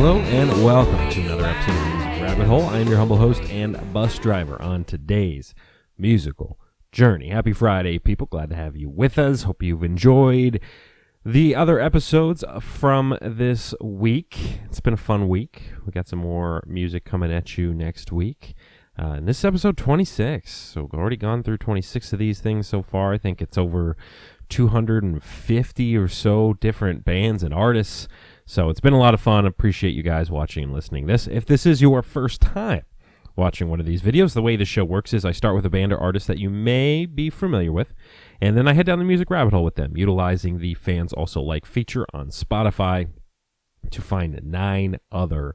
Hello and welcome to another episode of Music Rabbit Hole. I am your humble host and bus driver on today's musical journey. Happy Friday, people. Glad to have you with us. Hope you've enjoyed the other episodes from this week. It's been a fun week. We got some more music coming at you next week. And this is episode 26, so we've already gone through 26 of these things so far. I think it's over 250 or so different bands and artists. So it's been a lot of fun. Appreciate you guys watching and listening. If this is your first time watching one of these videos, the way this show works is I start with a band or artist that you may be familiar with, and then I head down the music rabbit hole with them, utilizing the Fans Also Like feature on Spotify to find 9 other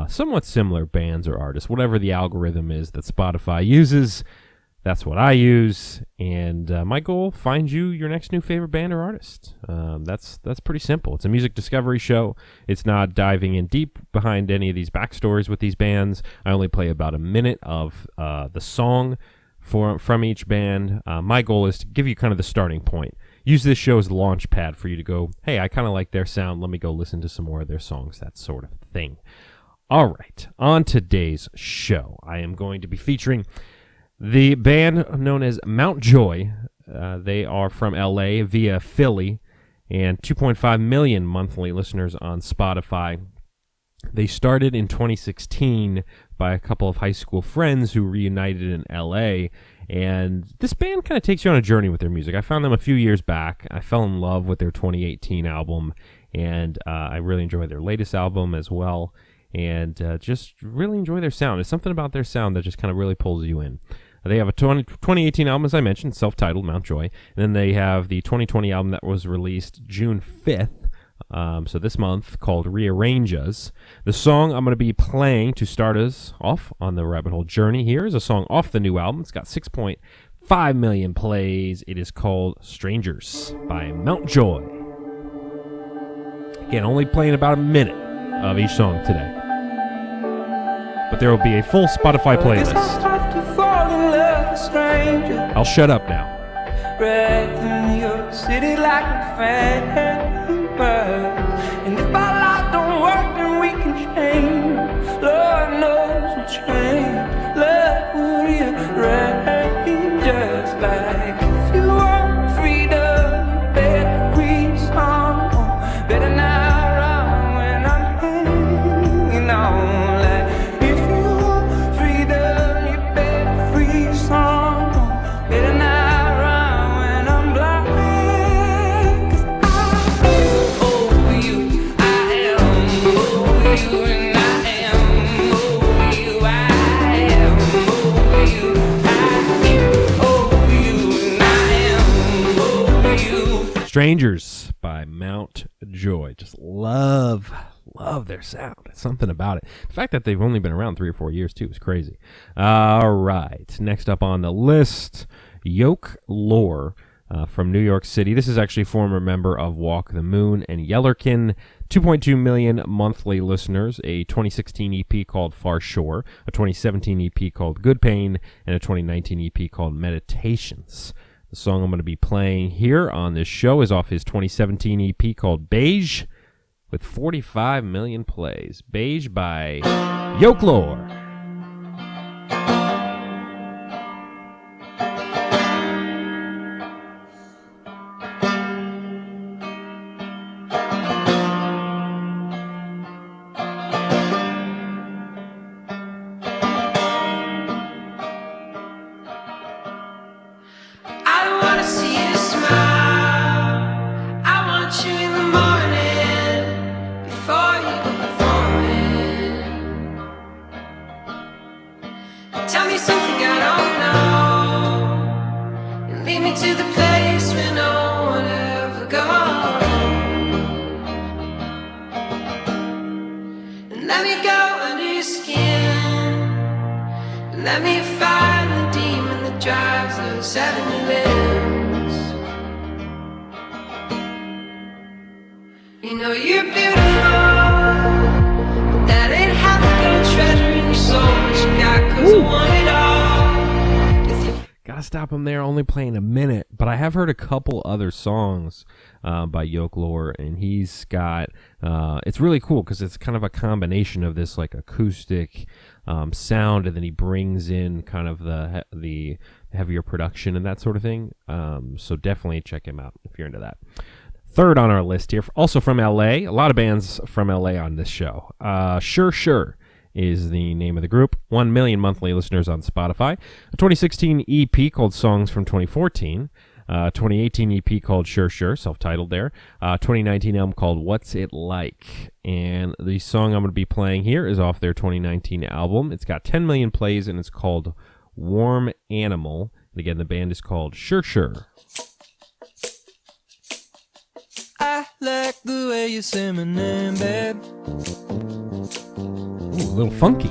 somewhat similar bands or artists. Whatever the algorithm is that Spotify uses, that's what I use. And my goal, find you your next new favorite band or artist. That's pretty simple. It's a music discovery show. It's not diving in deep behind any of these backstories with these bands. I only play about a minute of the song from each band. My goal is to give you kind of the starting point. Use this show as a launch pad for you to go, hey, I kind of like their sound. Let me go listen to some more of their songs, that sort of thing. All right, on today's show, I am going to be featuring the band known as Mount Joy. They are from LA via Philly and 2.5 million monthly listeners on Spotify. They started in 2016 by a couple of high school friends who reunited in LA. And this band kind of takes you on a journey with their music. I found them a few years back. I fell in love with their 2018 album, and I really enjoy their latest album as well. And just really enjoy their sound. There's something about their sound that just kind of really pulls you in. They have a 2018 album, as I mentioned, self-titled, Mount Joy. And then they have the 2020 album that was released June 5th, so this month, called Rearrange Us. The song I'm going to be playing to start us off on the rabbit hole journey here is a song off the new album. It's got 6.5 million plays. It is called Strangers by Mount Joy. Again, only playing about a minute of each song today. But there will be a full Spotify playlist. I'll shut up now. In your city like a fan. And if our life don't work, then we can change. Lord knows we'll change. Love will rearrange us. Like if you want freedom, better free someone. Better not run when I'm hanging on. Strangers by Mount Joy. Just love their sound. It's something about it. The fact that they've only been around 3 or 4 years, too, is crazy. All right. Next up on the list, Yoke Lore from New York City. This is actually a former member of Walk the Moon and Yellerkin. 2.2 million monthly listeners, a 2016 EP called Far Shore, a 2017 EP called Good Pain, and a 2019 EP called Meditations. The song I'm going to be playing here on this show is off his 2017 EP called Beige, with 45 million plays. Beige by Yoke Lore. Let me find the demon that drives those 7-Elevens. You know you're beautiful, but that ain't half the treasure in your soul that you got, 'cause I want it all. gotta stop him there, only playing a minute. But I have heard a couple other songs by Yoklore, and he's got it's really cool because it's kind of a combination of this like acoustic sound, and then he brings in kind of the heavier production and that sort of thing. So definitely check him out if you're into that. Third on our list here, also from LA, a lot of bands from LA on this show. Sure Sure is the name of the group. 1 million monthly listeners on Spotify. A 2016 EP called Songs from 2014. 2018 EP called Sure Sure, self-titled there. 2019 album called What's It Like? And the song I'm going to be playing here is off their 2019 album. It's got 10 million plays, and it's called Warm Animal. And again, the band is called Sure Sure. I like the way you say my name, babe. Ooh, a little funky.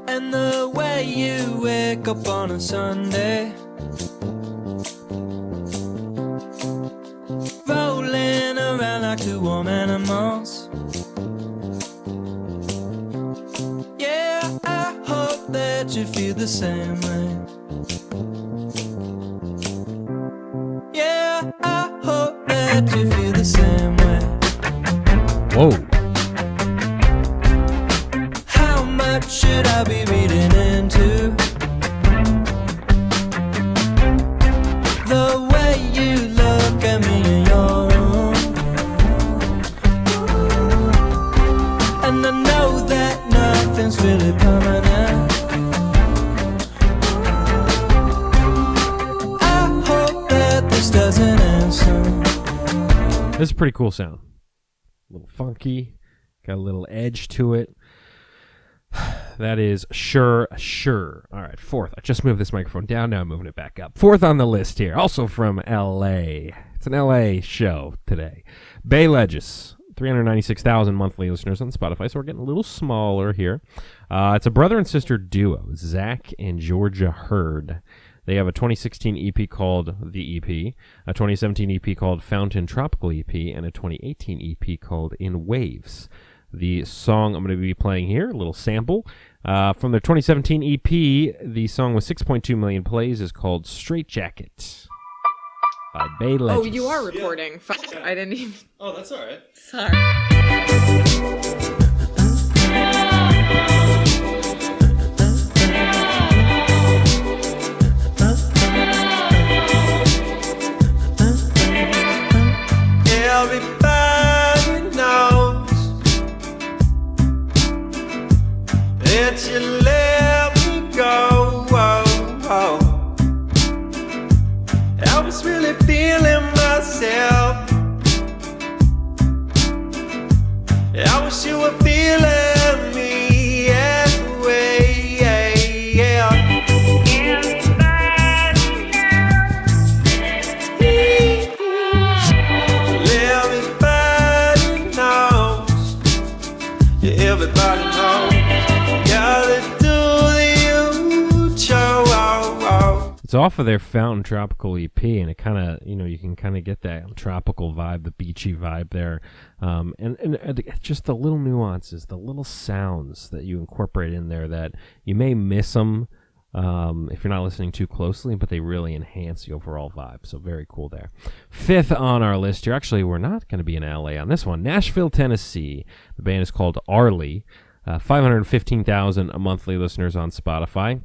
And the way you wake up on a Sunday, rolling around like two warm animals. Yeah, I hope that you feel the same way. Yeah, I hope that you feel the same way. Whoa. How much should I be reading into the way you look at me in your room? And I know that nothing's really permanent. I hope that this doesn't end soon. This is a pretty cool sound. A little funky, got a little edge to it. That is Sure Sure. All right, fourth. I just moved this microphone down, now I'm moving it back up. Fourth on the list here, also from L.A. It's an L.A. show today. Bay Legis, 396,000 monthly listeners on Spotify, so we're getting a little smaller here. It's a brother and sister duo, Zach and Georgia Hurd. They have a 2016 EP called The EP, a 2017 EP called Fountain Tropical EP, and a 2018 EP called In Waves. The song I'm going to be playing here, a little sample, from their 2017 EP, the song with 6.2 million plays is called Straight Jacket by Bay Legis. Oh, you are recording. Yeah. Fuck, I didn't even... Oh, that's all right. Sorry. Everybody knows that you let me go. I was really feeling myself. I wish you were feeling me anyway. Everybody knows, gotta do the show. It's off of their Fountain Tropical EP, and it kind of, you can kind of get that tropical vibe, the beachy vibe there, and just the little nuances, the little sounds that you incorporate in there that you may miss them if you're not listening too closely, but they really enhance the overall vibe. So very cool there. Fifth on our list here, actually, we're not going to be in LA on this one. Nashville, Tennessee. The band is called Arlie. 515,000 monthly listeners on Spotify.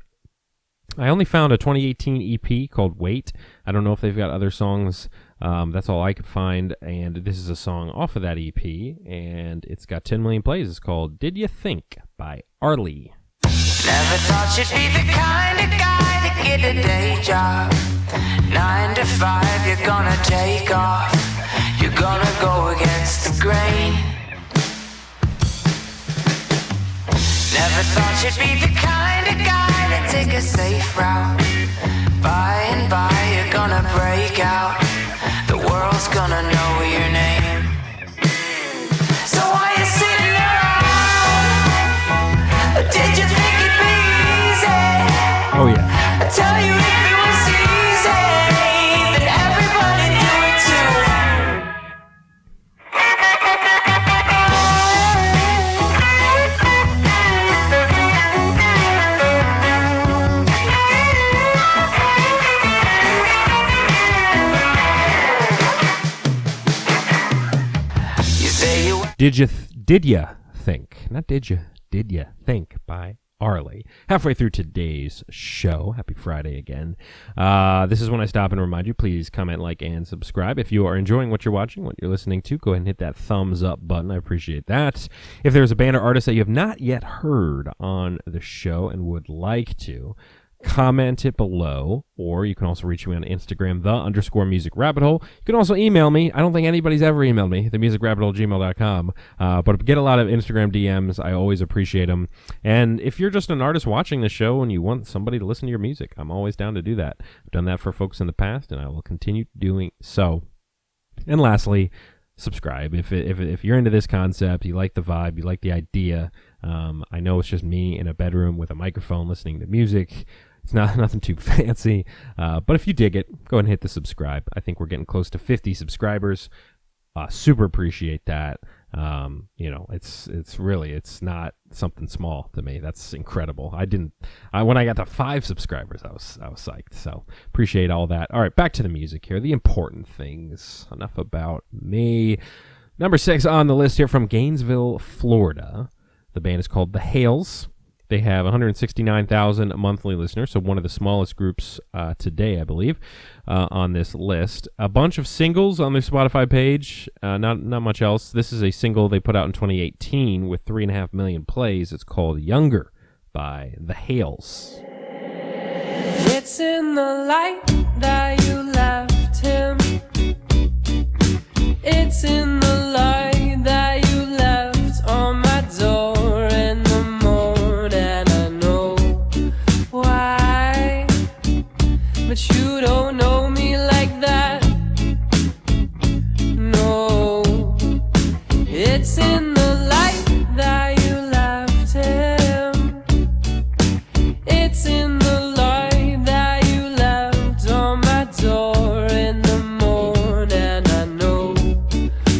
I only found a 2018 EP called Wait. I don't know if they've got other songs. That's all I could find. And this is a song off of that EP, and it's got 10 million plays. It's called Did You Think by Arlie. Never thought you'd be the kind of guy to get a day job. 9 to 5, you're gonna take off. You're gonna go against the grain. Never thought you'd be the kind of guy to take a safe route. By and by, you're gonna break out. The world's gonna know your name. So why you sitting around? Did you think it'd be easy? Oh, yeah. I tell you if it was easy, then everybody do it too. Did Ya Think? Not Did Ya Think by Arlie. Halfway through today's show. Happy Friday again. This is when I stop and remind you, please comment, like, and subscribe. If you are enjoying what you're watching, what you're listening to, go ahead and hit that thumbs up button. I appreciate that. If there's a band or artist that you have not yet heard on the show and would like to, comment it below, or you can also reach me on Instagram, _music rabbit hole. You can also email me. I don't think anybody's ever emailed me, themusicrabbithole@gmail.com. But I get a lot of Instagram DMs. I always appreciate them. And if you're just an artist watching the show and you want somebody to listen to your music, I'm always down to do that. I've done that for folks in the past, and I will continue doing so. And lastly, subscribe. If you're into this concept, you like the vibe, you like the idea. I know it's just me in a bedroom with a microphone listening to music. It's nothing too fancy, but if you dig it, go ahead and hit the subscribe. I think we're getting close to 50 subscribers. Super appreciate that. It's not something small to me. That's incredible. When I got to 5 subscribers, I was psyched. So appreciate all that. All right, back to the music here. The important things. Enough about me. Number 6 on the list here from Gainesville, Florida. The band is called The Hales. They have 169,000 monthly listeners, so one of the smallest groups today, I believe, on this list. A bunch of singles on their Spotify page, not much else. This is a single they put out in 2018 with 3.5 million plays. It's called Younger by The Hales. It's in the light that you left him. It's in the light that you left on my door. But you don't know me like that. No, it's in the light that you left him. It's in the light that you left on my door in the morning. I know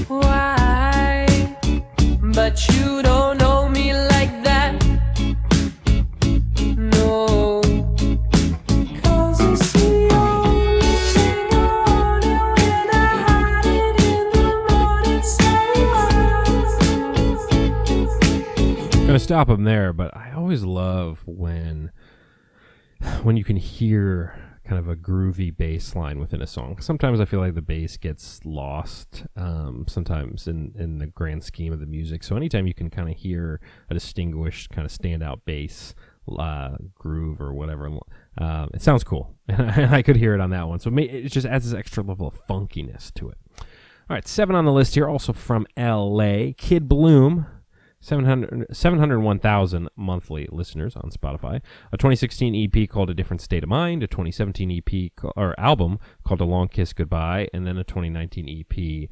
why, but you don't know me like that. No. Gonna stop them there, but I always love when you can hear kind of a groovy bass line within a song. Sometimes I feel like the bass gets lost, sometimes in the grand scheme of the music. So anytime you can kind of hear a distinguished kind of standout bass groove or whatever, it sounds cool. And I could hear it on that one. So it just adds this extra level of funkiness to it. All right, 7 on the list here, also from LA, Kid Bloom. 701,000 monthly listeners on Spotify. A 2016 EP called A Different State of Mind, a 2017 EP or album called A Long Kiss Goodbye, and then a 2019 EP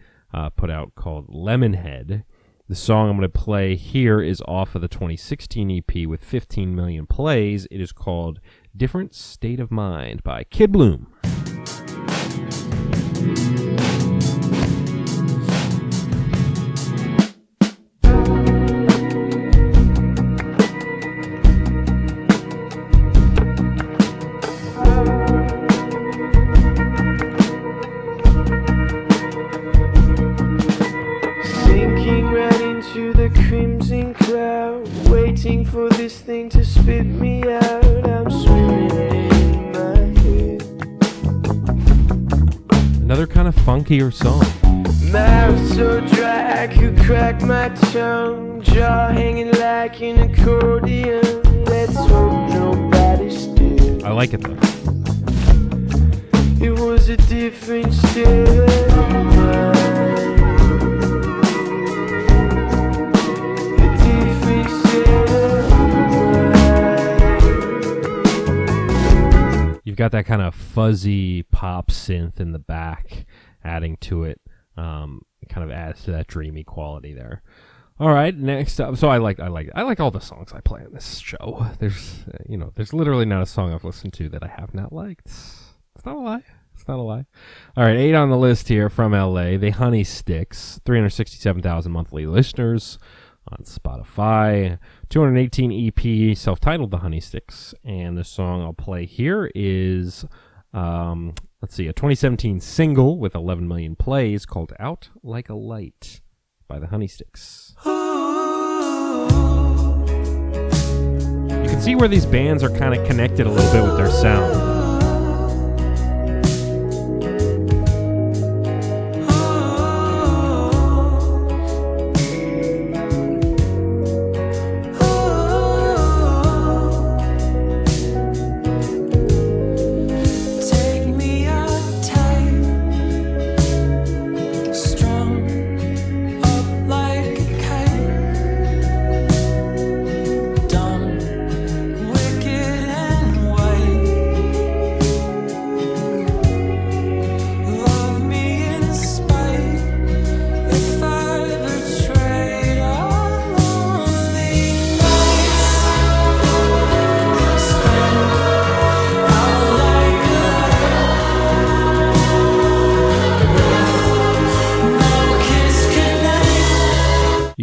put out called Lemonhead. The song I'm going to play here is off of the 2016 EP with 15 million plays. It is called Different State of Mind by Kid Bloom. Crimson cloud, waiting for this thing to spit me out. I'm swimming in my head. Another kind of funkier song. Mouth so dry I could crack my tongue, jaw hanging like an accordion. Let's hope nobody's still. I like it though. It was a different state of mind. You've got that kind of fuzzy pop synth in the back, adding to it. It kind of adds to that dreamy quality there. All right, next up. So I like all the songs I play on this show. There's literally not a song I've listened to that I have not liked. It's not a lie. All right, 8 on the list here from LA. The Honey Sticks, 367,000 monthly listeners on Spotify. 218 EP, self-titled The Honey Sticks. And the song I'll play here is, a 2017 single with 11 million plays called Out Like a Light by the Honeysticks. You can see where these bands are kind of connected a little bit with their sound.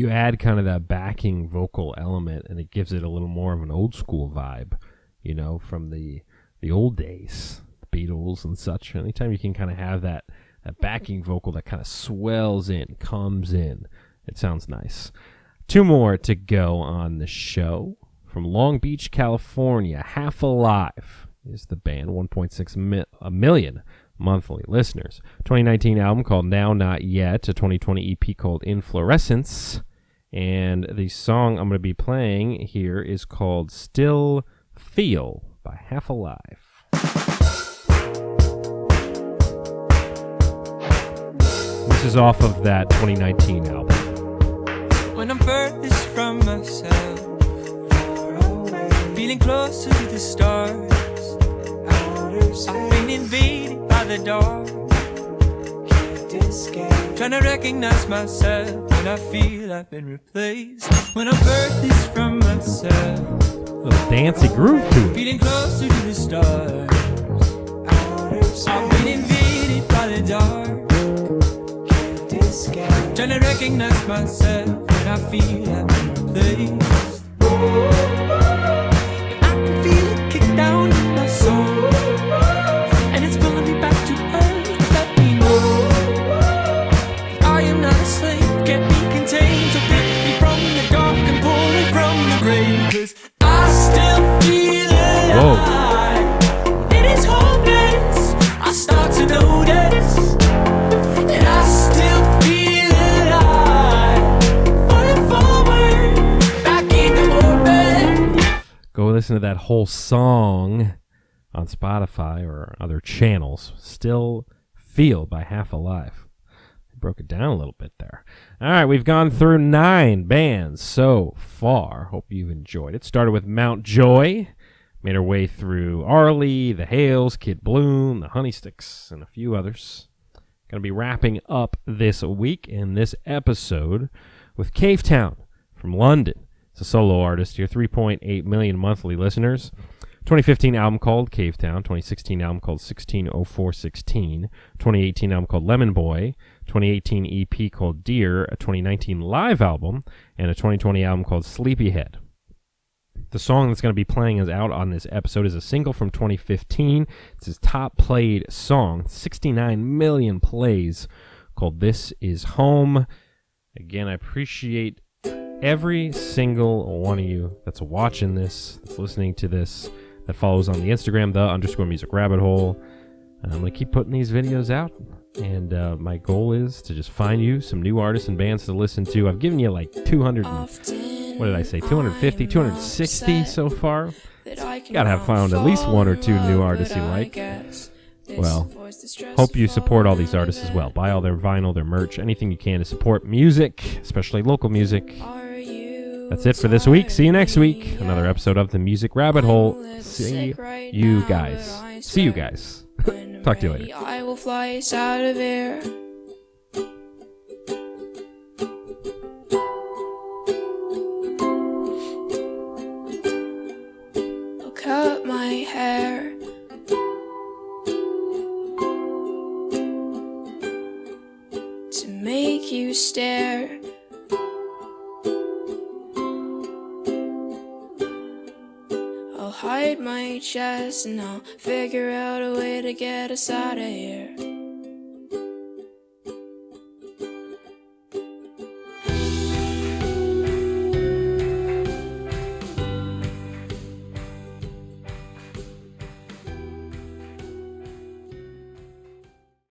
Add kind of that backing vocal element, and it gives it a little more of an old school vibe, you know, from the old days, the Beatles and such. Anytime you can kind of have that backing vocal that kind of swells in, comes in, it sounds nice. 2 more to go on the show. From Long Beach, California, Half Alive is the band, 1.6 million monthly listeners. 2019 album called Now Not Yet, a 2020 EP called Inflorescence. And the song I'm going to be playing here is called Still Feel by Half Alive. This is off of that 2019 album. When I'm furthest from myself, feeling closer to the stars, I've been invaded by the dark, trying to recognize myself when I feel I've been replaced. When I'm furthest from myself, a little dancey groove to it. feeling closer to the stars, I've been invaded by the dark, trying to recognize myself when I feel I've been replaced. I can feel it kick down in my soul, and it's pulling me back to earth. Let me know I am not a slave, can't be contained. So pick me from the dark and pull me from the grave, 'cause I still feel alive. It is hopeless, I start to notice, and I still feel alive. Falling forward, back into orbit. Go listen to that whole song on Spotify or other channels. Still Feel by Half Alive. I broke it down a little bit there. All right, we've gone through 9 bands so far. Hope you've enjoyed it. Started with Mount Joy. Made our way through Arlie, The Hales, Kid Bloom, The Honeysticks, and a few others. Going to be wrapping up this week in this episode with Cavetown from London. It's a solo artist here, 3.8 million monthly listeners. 2015 album called Cavetown, 2016 album called 160416, 2018 album called Lemon Boy, 2018 EP called Dear, a 2019 live album, and a 2020 album called Sleepyhead. The song that's going to be playing us out on this episode is a single from 2015. It's his top played song, 69 million plays, called This Is Home. Again, I appreciate every single one of you that's watching this, that's listening to this, that follows on the Instagram, _music rabbit hole. I'm going to keep putting these videos out, and my goal is to just find you some new artists and bands to listen to. I've given you like 250, 260 so far. Gotta have found at least 1 or 2 new artists you like. Well, hope you support all these artists as well. Buy all their vinyl, their merch, anything you can to support music, especially local music. That's it for this week. See you next week. Another episode of The Music Rabbit Hole. See you guys. Talk to you later. I will fly us out of here. I'll cut my hair. To make you stare. I'll hide my chest and I'll figure out a way to get us out of here.